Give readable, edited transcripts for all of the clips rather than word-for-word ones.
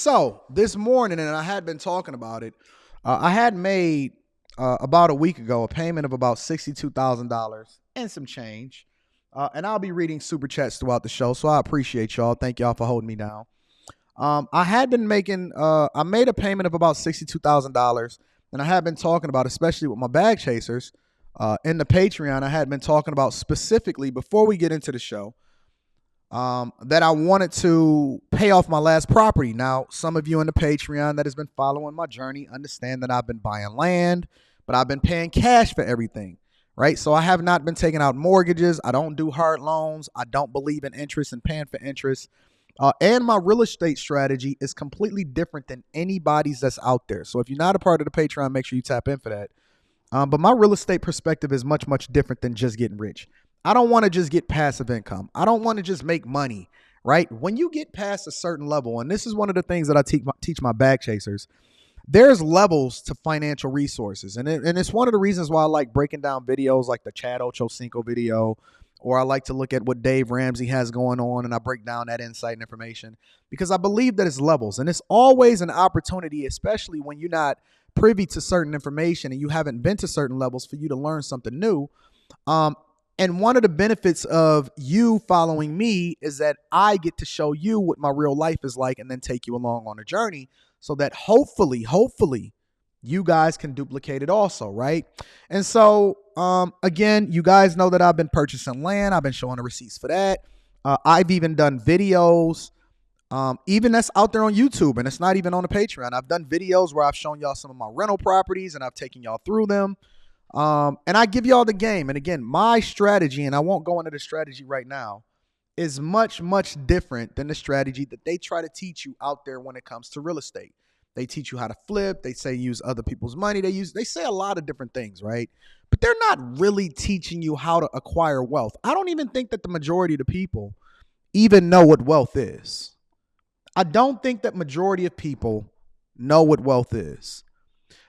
So this morning, and I had been talking about it, I had made about a week ago a payment of about $62,000 and some change. And I'll be reading super chats throughout the show, so I appreciate y'all. Thank y'all for holding me down. I had been making, I made a payment of about $62,000, and I had been talking about, especially with my bag chasers, in the Patreon. I had been talking about specifically before we get into the show. That I wanted to pay off my last property. Now, some of you in the Patreon that has been following my journey understand that I've been buying land, but I've been paying cash for everything, right? So I have not been taking out mortgages. I don't do hard loans. I don't believe in interest and paying for interest. And my real estate strategy is completely different than anybody's that's out there. So if you're not a part of the Patreon, make sure you tap in for that. But my real estate perspective is much, much different than just getting rich. I don't want to just get passive income. I don't want to just make money, right? When you get past a certain level, and this is one of the things that I teach my bag chasers, there's levels to financial resources. And it's one of the reasons why I like breaking down videos like the Chad Ochocinco video, or I like to look at what Dave Ramsey has going on, and I break down that insight and information because I believe that it's levels. And it's always an opportunity, especially when you're not privy to certain information and you haven't been to certain levels, for you to learn something new. And one of the benefits of you following me is that I get to show you what my real life is like and then take you along on a journey so that hopefully, you guys can duplicate it also, right? And so, again, you guys know that I've been purchasing land. I've been showing the receipts for that. I've even done videos, even that's out there on YouTube, and it's not even on the Patreon. I've done videos where I've shown y'all some of my rental properties and I've taken y'all through them. And I give y'all the game. And again, my strategy, and I won't go into the strategy right now, is much, much different than the strategy that they try to teach you out there when it comes to real estate. They teach you how to flip. They say use other people's money. They say a lot of different things, right? But they're not really teaching you how to acquire wealth. I don't even think that the majority of the people even know what wealth is. I don't think that majority of people know what wealth is.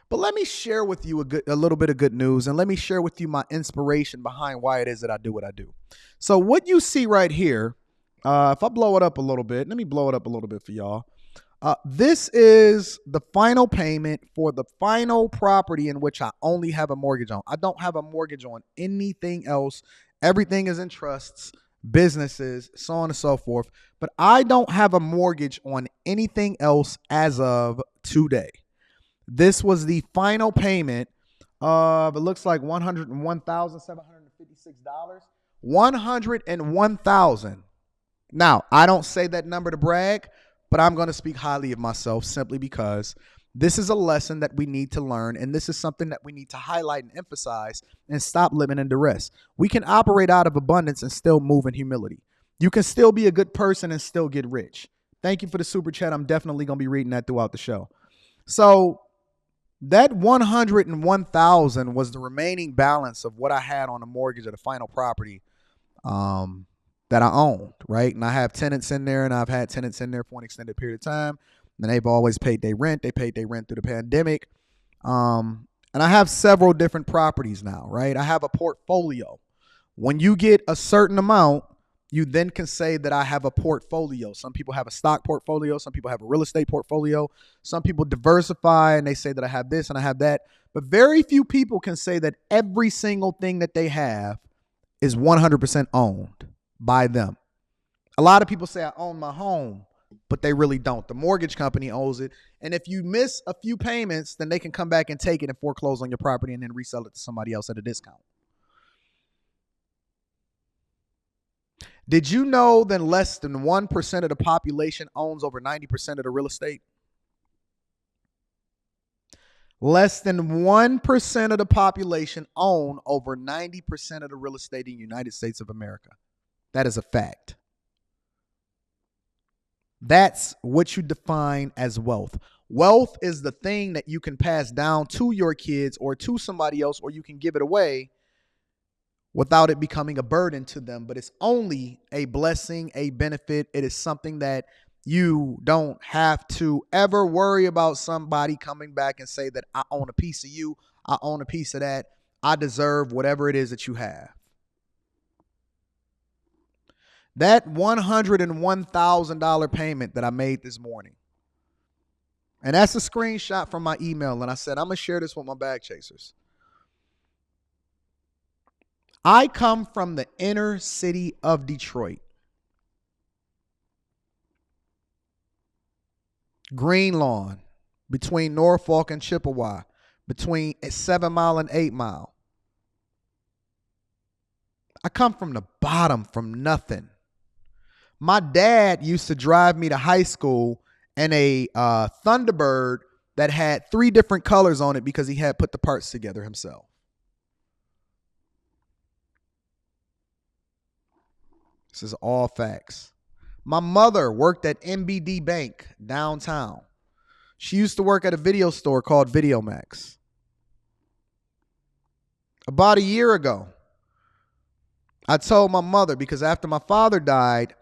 But let me share with you a little bit of good news, and let me share with you my inspiration behind why it is that I do what I do. So what you see right here, if I blow it up a little bit, let me blow it up a little bit for y'all. This is the final payment for the final property in which I only have a mortgage on. I don't have a mortgage on anything else. Everything is in trusts, businesses, so on and so forth. But I don't have a mortgage on anything else as of today. This was the final payment of, it looks like $101,756. $101,000. Now, I don't say that number to brag, but I'm going to speak highly of myself simply because this is a lesson that we need to learn, and this is something that we need to highlight and emphasize and stop living in duress. We can operate out of abundance and still move in humility. You can still be a good person and still get rich. Thank you for the super chat. I'm definitely going to be reading that throughout the show. So that 101,000 was the remaining balance of what I had on the mortgage of the final property that I owned, right? And I have tenants in there, and I've had tenants in there for an extended period of time, and they've always paid their rent. They paid their rent through the pandemic. And I have several different properties now, right? I have a portfolio. When you get a certain amount, you then can say that I have a portfolio. Some people have a stock portfolio. Some people have a real estate portfolio. Some people diversify and they say that I have this and I have that. But very few people can say that every single thing that they have is 100% owned by them. A lot of people say I own my home, but they really don't. The mortgage company owns it. And if you miss a few payments, then they can come back and take it and foreclose on your property and then resell it to somebody else at a discount. Did you know that less than 1% of the population owns over 90% of the real estate? Less than 1% of the population own over 90% of the real estate in the United States of America. That is a fact. That's what you define as wealth. Wealth is the thing that you can pass down to your kids or to somebody else, or you can give it away without it becoming a burden to them. But it's only a blessing, a benefit. It is something that you don't have to ever worry about somebody coming back and say that I own a piece of you, I own a piece of that, I deserve whatever it is that you have. That $101,000 payment that I made this morning, And that's a screenshot from my email. And I said, I'm going to share this with my bag chasers. I come from the inner city of Detroit. Green Lawn, between Norfolk and Chippewa, between 7 Mile and 8 Mile. I come from the bottom, from nothing. My dad used to drive me to high school in a Thunderbird that had 3 different colors on it because he had put the parts together himself. This is all facts. My mother worked at MBD Bank downtown. She used to work at a video store called Videomax. About a year ago, I told my mother, because after my father died,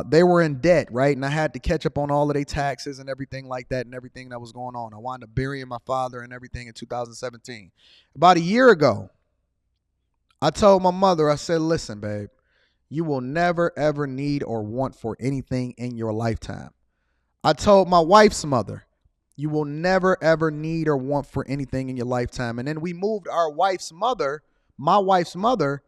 they were in debt, right? And I had to catch up on all of their taxes and everything like that and everything that was going on. I wound up burying my father and everything in 2017. About a year ago, I told my mother, I said, listen, babe, you will never, ever need or want for anything in your lifetime. I told my wife's mother, you will never, ever need or want for anything in your lifetime. And then we moved our wife's mother, my wife's mother,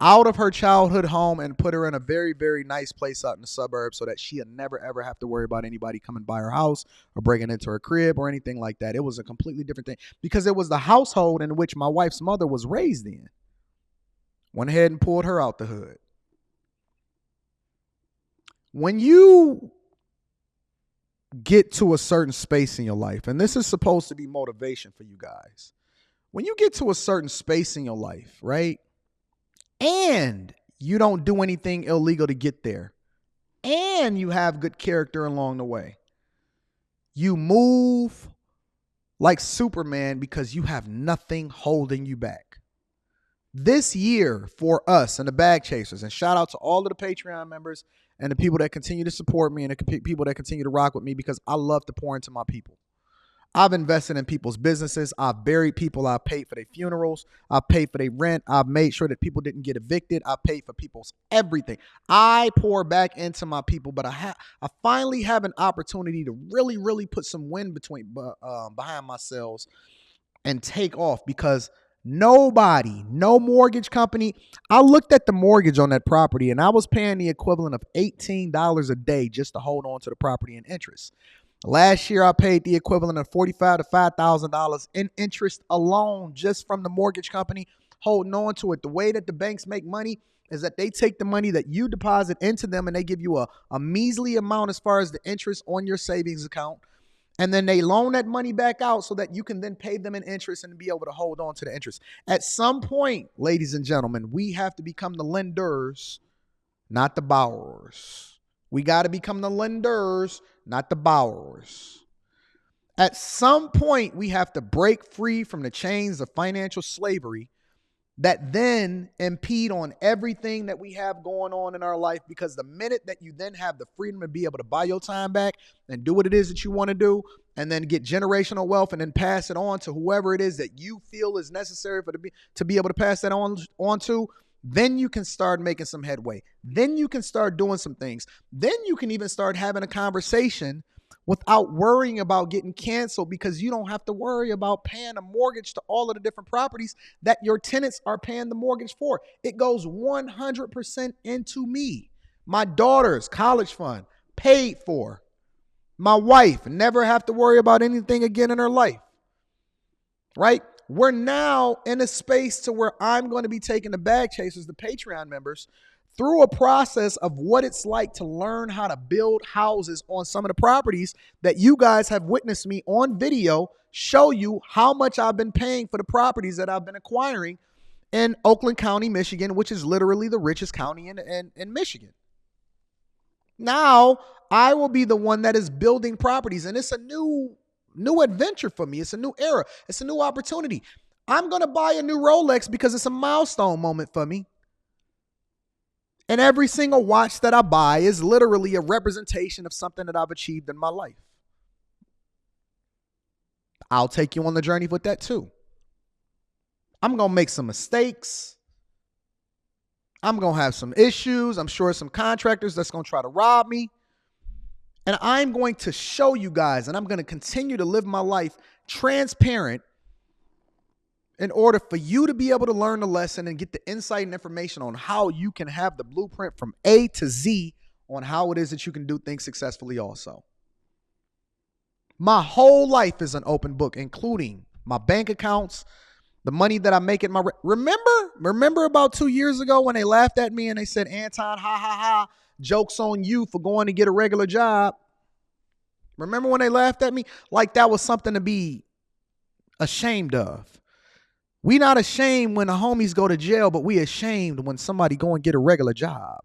out of her childhood home and put her in a very, very nice place out in the suburbs so that she'd never, ever have to worry about anybody coming by her house or breaking into her crib or anything like that. It was a completely different thing because it was the household in which my wife's mother was raised in. Went ahead and pulled her out the hood. When you get to a certain space in your life, and this is supposed to be motivation for you guys, when you get to a certain space in your life, right, and you don't do anything illegal to get there, and you have good character along the way, you move like Superman because you have nothing holding you back. This year for us and the bag chasers, and shout out to all of the Patreon members and the people that continue to support me and the people that continue to rock with me, because I love to pour into my people. I've invested in people's businesses. I've buried people. I've paid for their funerals. I've paid for their rent. I've made sure that people didn't get evicted. I paid for people's everything. I pour back into my people, but I finally have an opportunity to really, really put some wind behind myself and take off, because nobody, no mortgage company. I looked at the mortgage on that property and I was paying the equivalent of $18 a day just to hold on to the property in interest. Last year, I paid the equivalent of $4,500 to $5,000 in interest alone just from the mortgage company holding on to it. The way that the banks make money is that they take the money that you deposit into them and they give you a measly amount as far as the interest on your savings account. And then they loan that money back out so that you can then pay them in interest and be able to hold on to the interest. At some point, ladies and gentlemen, we have to become the lenders, not the borrowers. We got to become the lenders, not the borrowers. At some point, we have to break free from the chains of financial slavery that then impede on everything that we have going on in our life, because the minute that you then have the freedom to be able to buy your time back and do what it is that you want to do, and then get generational wealth and then pass it on to whoever it is that you feel is necessary to be able to pass that on to, then you can start making some headway. Then you can start doing some things. Then you can even start having a conversation without worrying about getting canceled, because you don't have to worry about paying a mortgage to all of the different properties that your tenants are paying the mortgage for. It goes 100% into me. My daughter's college fund paid for. My wife never have to worry about anything again in her life, right? We're now in a space to where I'm going to be taking the bag chasers, the Patreon members, through a process of what it's like to learn how to build houses on some of the properties that you guys have witnessed me on video show you how much I've been paying for the properties that I've been acquiring in Oakland County, Michigan, which is literally the richest county in Michigan. Now I will be the one that is building properties, and it's a new adventure for me. It's a new era. It's a new opportunity. I'm going to buy a new Rolex because it's a milestone moment for me. And every single watch that I buy is literally a representation of something that I've achieved in my life. I'll take you on the journey with that too. I'm going to make some mistakes. I'm going to have some issues. I'm sure some contractors that's going to try to rob me. And I'm going to show you guys, and I'm going to continue to live my life transparent in order for you to be able to learn the lesson and get the insight and information on how you can have the blueprint from A to Z on how it is that you can do things successfully also. My whole life is an open book, including my bank accounts, the money that I make at my... Remember about 2 years ago when they laughed at me and they said, Anton, ha, ha, ha, joke's on you for going to get a regular job. Remember when they laughed at me? Like that was something to be ashamed of. We not ashamed when the homies go to jail, but we ashamed when somebody go and get a regular job.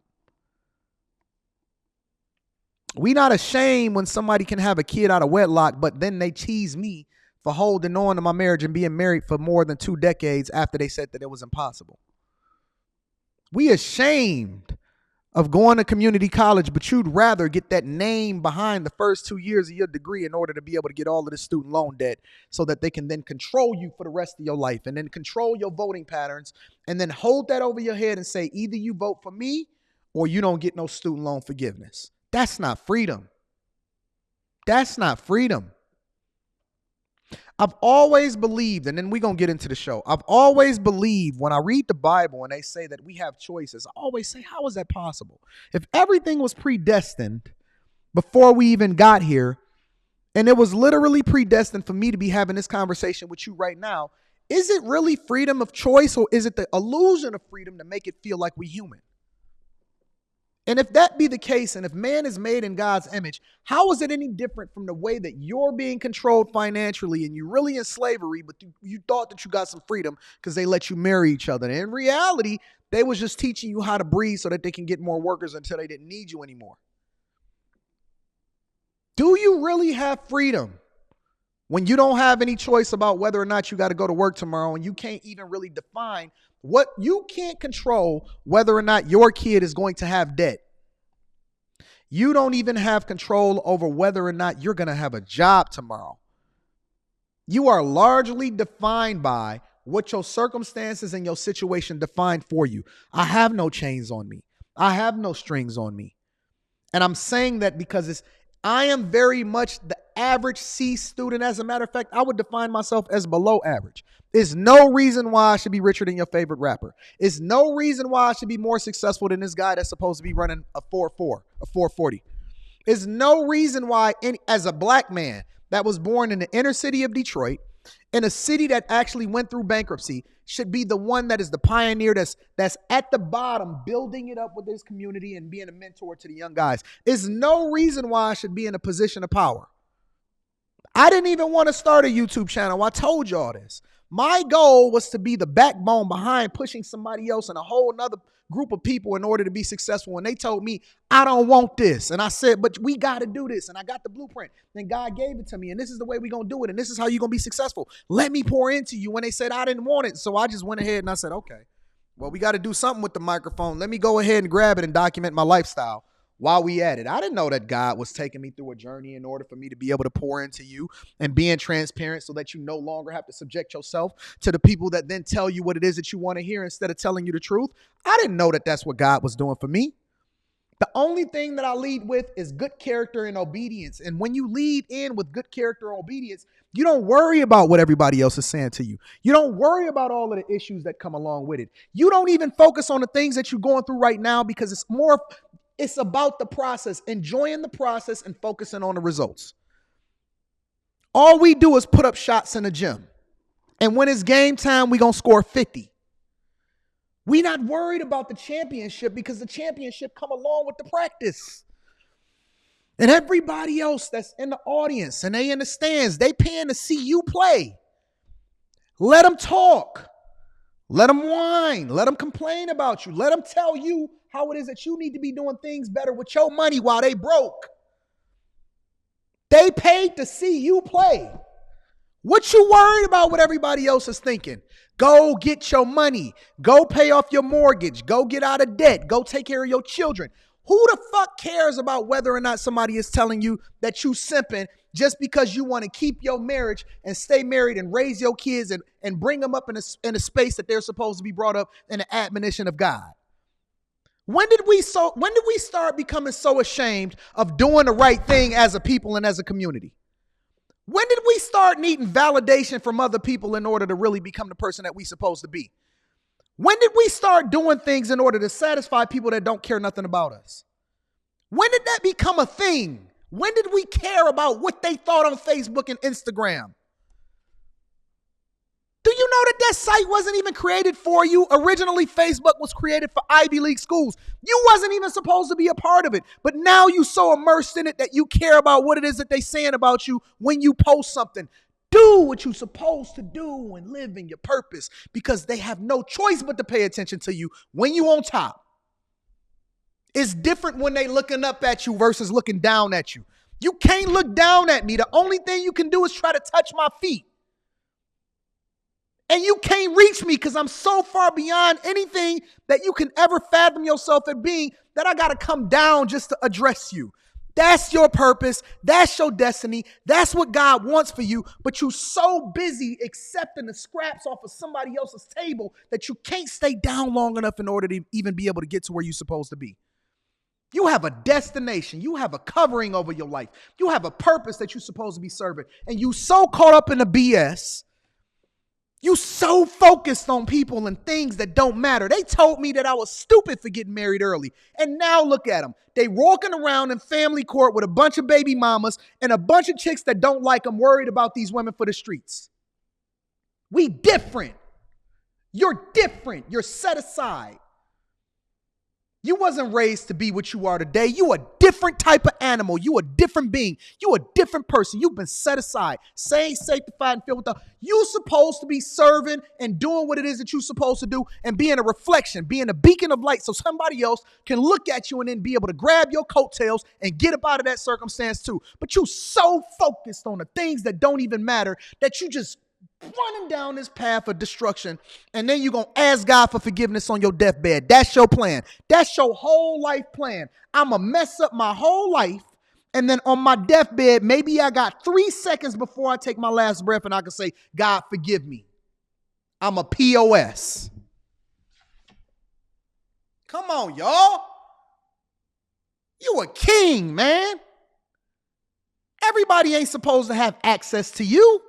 We not ashamed when somebody can have a kid out of wedlock, but then they tease me for holding on to my marriage and being married for more than 2 decades after they said that it was impossible. We ashamed of going to community college, but you'd rather get that name behind the first 2 years of your degree in order to be able to get all of the student loan debt so that they can then control you for the rest of your life and then control your voting patterns and then hold that over your head and say, either you vote for me or you don't get no student loan forgiveness. That's not freedom. That's not freedom. I've always believed, and then we're going to get into the show. I've always believed when I read the Bible and they say that we have choices, I always say, how is that possible? If everything was predestined before we even got here, and it was literally predestined for me to be having this conversation with you right now, is it really freedom of choice, or is it the illusion of freedom to make it feel like we're human? And if that be the case, and if man is made in God's image, how is it any different from the way that you're being controlled financially and you're really in slavery, but you thought that you got some freedom because they let you marry each other? And in reality, they was just teaching you how to breathe so that they can get more workers until they didn't need you anymore. Do you really have freedom when you don't have any choice about whether or not you got to go to work tomorrow and you can't even really define what you can't control whether or not your kid is going to have debt? You don't even have control over whether or not you're going to have a job tomorrow. You are largely defined by what your circumstances and your situation define for you. I have no chains on me. I have no strings on me. And I'm saying that because I am very much the average C student. As a matter of fact, I would define myself as below average. There's no reason why I should be richer than your favorite rapper. It's no reason why I should be more successful than this guy that's supposed to be running a 4.4, a 4.40. There's no reason why, as a black man that was born in the inner city of Detroit, in a city that actually went through bankruptcy, should be the one that is the pioneer that's at the bottom, building it up with his community and being a mentor to the young guys. There's no reason why I should be in a position of power. I didn't even want to start a YouTube channel. I told y'all this. My goal was to be the backbone behind pushing somebody else and a whole nother group of people in order to be successful. And they told me, I don't want this. And I said, but we got to do this. And I got the blueprint. Then God gave it to me. And this is the way we're going to do it. And this is how you're going to be successful. Let me pour into you. When they said I didn't want it. So I just went ahead and I said, okay, well, we got to do something with the microphone. Let me go ahead and grab it and document my lifestyle while we at it. I didn't know that God was taking me through a journey in order for me to be able to pour into you and being transparent so that you no longer have to subject yourself to the people that then tell you what it is that you want to hear instead of telling you the truth. I didn't know that that's what God was doing for me. The only thing that I lead with is good character and obedience. And when you lead in with good character and obedience, you don't worry about what everybody else is saying to you. You don't worry about all of the issues that come along with it. You don't even focus on the things that you're going through right now because it's about the process, enjoying the process and focusing on the results. All we do is put up shots in the gym. And when it's game time, we're going to score 50. We're not worried about the championship because the championship come along with the practice. And everybody else that's in the audience and they in the stands, they paying to see you play. Let them talk. Let them whine. Let them complain about you. Let them tell you how it is that you need to be doing things better with your money while they broke. They paid to see you play. What you worried about what everybody else is thinking? Go get your money. Go pay off your mortgage. Go get out of debt. Go take care of your children. Who the fuck cares about whether or not somebody is telling you that you simping just because you want to keep your marriage and stay married and raise your kids and bring them up in a space that they're supposed to be brought up in the admonition of God? When did we start becoming so ashamed of doing the right thing as a people and as a community? When did we start needing validation from other people in order to really become the person that we supposed to be? When did we start doing things in order to satisfy people that don't care nothing about us? When did that become a thing? When did we care about what they thought on Facebook and Instagram? Do you know that site wasn't even created for you? Originally, Facebook was created for Ivy League schools. You wasn't even supposed to be a part of it. But now you so immersed in it that you care about what it is that they saying about you when you post something. Do what you're supposed to do and live in your purpose, because they have no choice but to pay attention to you when you on top. It's different when they looking up at you versus looking down at you. You can't look down at me. The only thing you can do is try to touch my feet. And you can't reach me because I'm so far beyond anything that you can ever fathom yourself at being that I got to come down just to address you. That's your purpose. That's your destiny. That's what God wants for you. But you're so busy accepting the scraps off of somebody else's table that you can't stay down long enough in order to even be able to get to where you're supposed to be. You have a destination. You have a covering over your life. You have a purpose that you're supposed to be serving. And you so caught up in the BS. You so focused on people and things that don't matter. They told me that I was stupid for getting married early. And now look at them. They walking around in family court with a bunch of baby mamas and a bunch of chicks that don't like them, worried about these women for the streets. We different. You're different. You're set aside. You wasn't raised to be what you are today. You a different type of animal. You a different being. You a different person. You've been set aside, saved, sanctified, and filled with the. You supposed to be serving and doing what it is that you're supposed to do and being a reflection, being a beacon of light so somebody else can look at you and then be able to grab your coattails and get up out of that circumstance too. But you so focused on the things that don't even matter that you just running down this path of destruction, and then you're going to ask God for forgiveness on your deathbed. That's your plan. That's your whole life plan. I'm going to mess up my whole life, and then on my deathbed, maybe I got 3 seconds before I take my last breath, and I can say, God, forgive me. I'm a POS. Come on, y'all. You a king, man. Everybody ain't supposed to have access to you.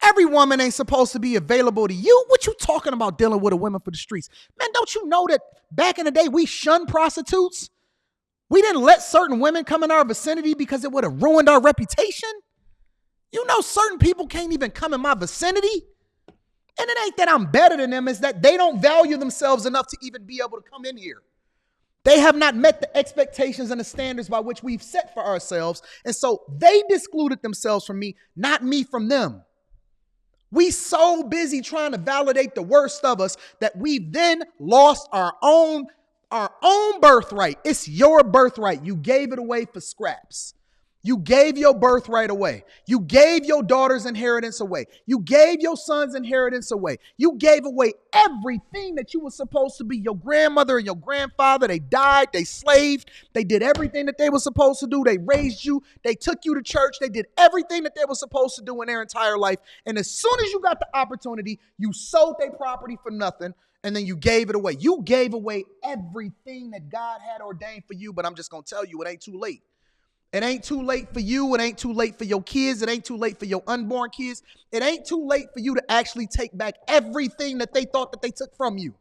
Every woman ain't supposed to be available to you. What you talking about dealing with a woman for the streets? Man, don't you know that back in the day we shunned prostitutes? We didn't let certain women come in our vicinity because it would have ruined our reputation. You know, certain people can't even come in my vicinity. And it ain't that I'm better than them. It's that they don't value themselves enough to even be able to come in here. They have not met the expectations and the standards by which we've set for ourselves. And so they excluded themselves from me, not me from them. We so busy trying to validate the worst of us that we've then lost our own birthright. It's your birthright. You gave it away for scraps. You gave your birthright away. You gave your daughter's inheritance away. You gave your son's inheritance away. You gave away everything that you were supposed to be. Your grandmother and your grandfather, they died, they slaved, they did everything that they were supposed to do. They raised you, they took you to church, they did everything that they were supposed to do in their entire life. And as soon as you got the opportunity, you sold their property for nothing, and then you gave it away. You gave away everything that God had ordained for you, but I'm just going to tell you, it ain't too late. It ain't too late for you. It ain't too late for your kids. It ain't too late for your unborn kids. It ain't too late for you to actually take back everything that they thought that they took from you.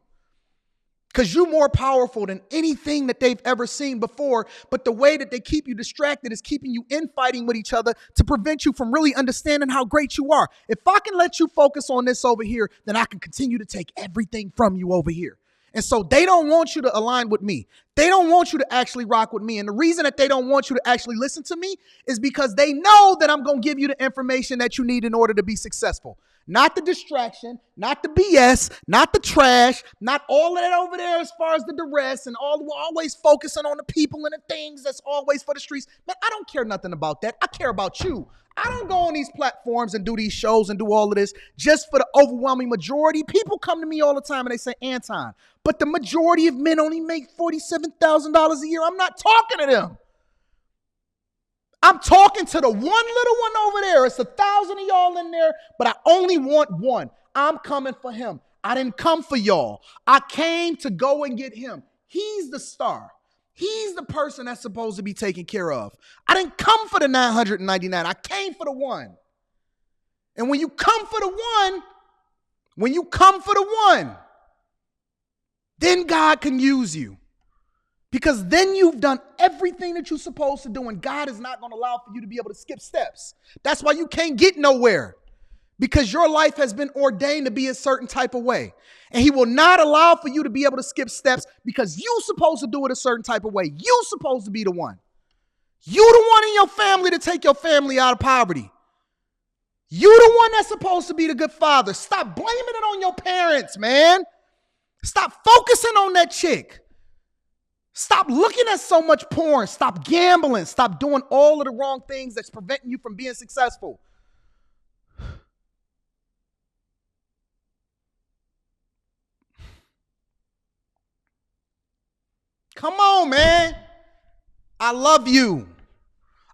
Because you're more powerful than anything that they've ever seen before. But the way that they keep you distracted is keeping you infighting with each other to prevent you from really understanding how great you are. If I can let you focus on this over here, then I can continue to take everything from you over here. And so they don't want you to align with me. They don't want you to actually rock with me. And the reason that they don't want you to actually listen to me is because they know that I'm going to give you the information that you need in order to be successful. Not the distraction, not the BS, not the trash, not all of that over there as far as the duress and always focusing on the people and the things that's always for the streets. Man, I don't care nothing about that. I care about you. I don't go on these platforms and do these shows and do all of this just for the overwhelming majority. People come to me all the time and they say, Anton, but the majority of men only make $47,000 a year. I'm not talking to them. I'm talking to the one little one over there. It's 1,000 of y'all in there, but I only want one. I'm coming for him. I didn't come for y'all. I came to go and get him. He's the star. He's the person that's supposed to be taken care of. I didn't come for the 999. I came for the one. And when you come for the one, then God can use you. Because then you've done everything that you're supposed to do, and God is not going to allow for you to be able to skip steps. That's why you can't get nowhere. Because your life has been ordained to be a certain type of way. And he will not allow for you to be able to skip steps because you're supposed to do it a certain type of way. You're supposed to be the one. You're the one in your family to take your family out of poverty. You're the one that's supposed to be the good father. Stop blaming it on your parents, man. Stop focusing on that chick. Stop looking at so much porn. Stop gambling. Stop doing all of the wrong things that's preventing you from being successful. Come on, man. I love you.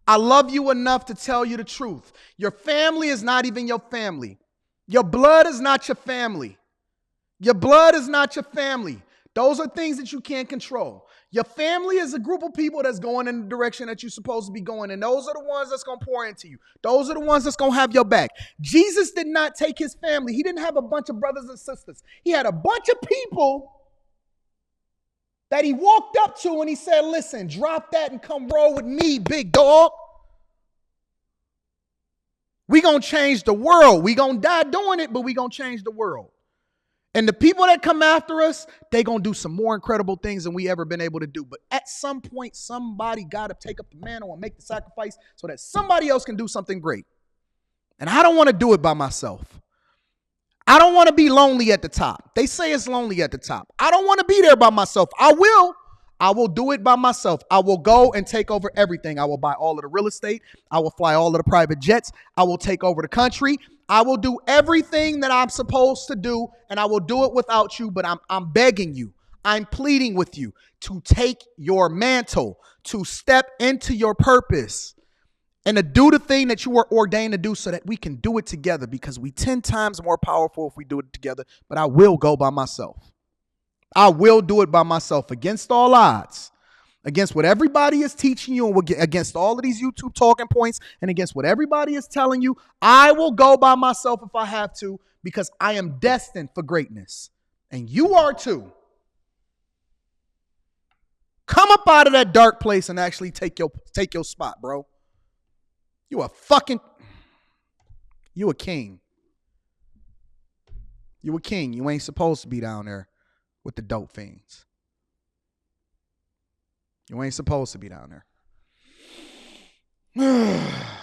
I love you enough to tell you the truth. Your family is not even your family. Your blood is not your family. Your blood is not your family. Those are things that you can't control. Your family is a group of people that's going in the direction that you're supposed to be going. And those are the ones that's going to pour into you. Those are the ones that's going to have your back. Jesus did not take his family. He didn't have a bunch of brothers and sisters. He had a bunch of people that he walked up to and he said, listen, drop that and come roll with me, big dog. We going to change the world. We going to die doing it, but we going to change the world. And the people that come after us, they going to do some more incredible things than we ever been able to do. But at some point, somebody got to take up the mantle and make the sacrifice so that somebody else can do something great. And I don't want to do it by myself. I don't want to be lonely at the top. They say it's lonely at the top. I don't want to be there by myself. I will do it by myself. I will go and take over everything. I will buy all of the real estate. I will fly all of the private jets. I will take over the country. I will do everything that I'm supposed to do, and I will do it without you, but I'm begging you. I'm pleading with you to take your mantle, to step into your purpose, and to do the thing that you were ordained to do so that we can do it together, because we 10 times more powerful if we do it together. But I will go by myself. I will do it by myself against all odds, against what everybody is teaching you, and against all of these YouTube talking points, and against what everybody is telling you. I will go by myself if I have to, because I am destined for greatness. And you are too. Come up out of that dark place and actually take your spot, bro. You a king. You a king. You ain't supposed to be down there with the dope fiends. You ain't supposed to be down there.